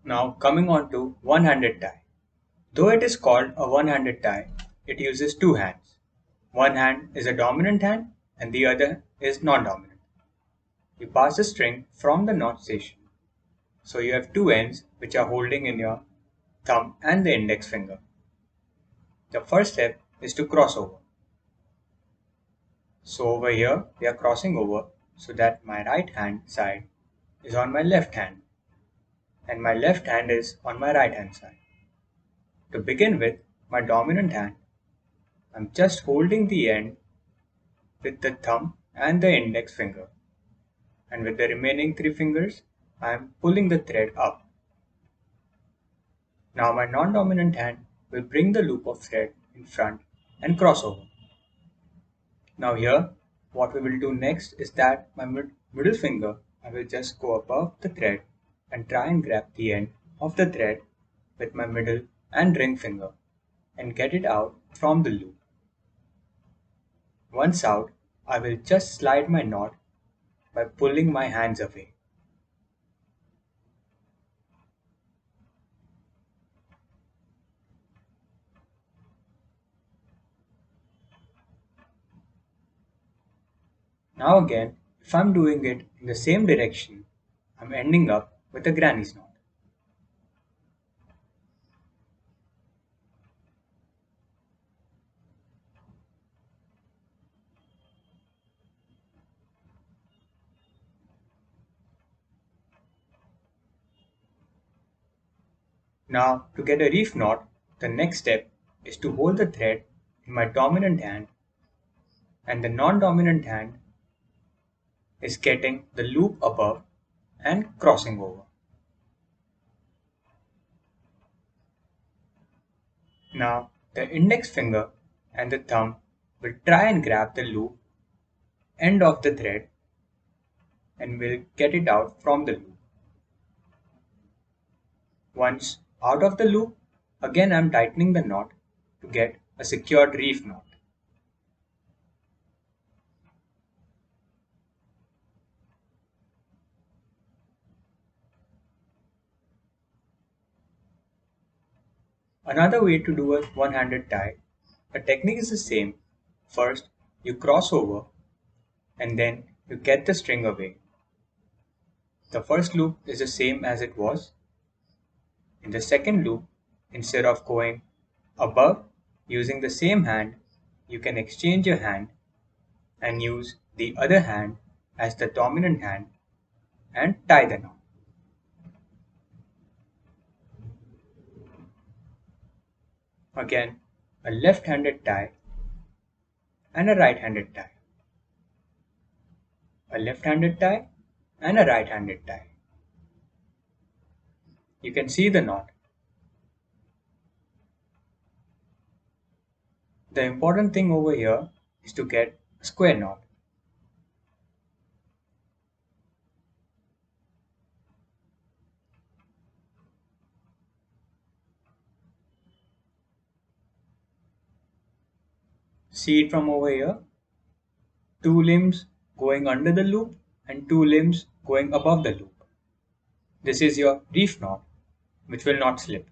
Now coming on to one-handed tie. Though it is called a one-handed tie, it uses two hands. One hand is a dominant hand and the other is non-dominant. You pass the string from the knot station. So you have two ends which are holding in your thumb and the index finger. The first step is to cross over. So over here we are crossing over so that my right hand side is on my left hand and my left hand is on my right hand side. To begin with, my dominant hand, I'm just holding the end with the thumb and the index finger, and with the remaining three fingers, I am pulling the thread up. Now my non-dominant hand will bring the loop of thread in front and cross over. Now here, what we will do next is that my middle finger, I will just go above the thread and try and grab the end of the thread with my middle and ring finger and get it out from the loop. Once out, I will just slide my knot by pulling my hands away. Now again, if I'm doing it in the same direction, I'm ending up with a granny's knot. Now to get a reef knot, the next step is to hold the thread in my dominant hand and the non-dominant hand is getting the loop above and crossing over. Now the index finger and the thumb will try and grab the loop end of the thread and will get it out from the loop. Once out of the loop, again I am tightening the knot to get a secured reef knot. Another way to do a one-handed tie, the technique is the same. First, you cross over and then you get the string away. The first loop is the same as it was. In the second loop, instead of going above using the same hand, you can exchange your hand and use the other hand as the dominant hand and tie the knot. Again, a left-handed tie and a right-handed tie. A left-handed tie and a right-handed tie. You can see the knot. The important thing over here is to get a square knot. See it from over here. Two limbs going under the loop and two limbs going above the loop. This is your reef knot, which will not slip.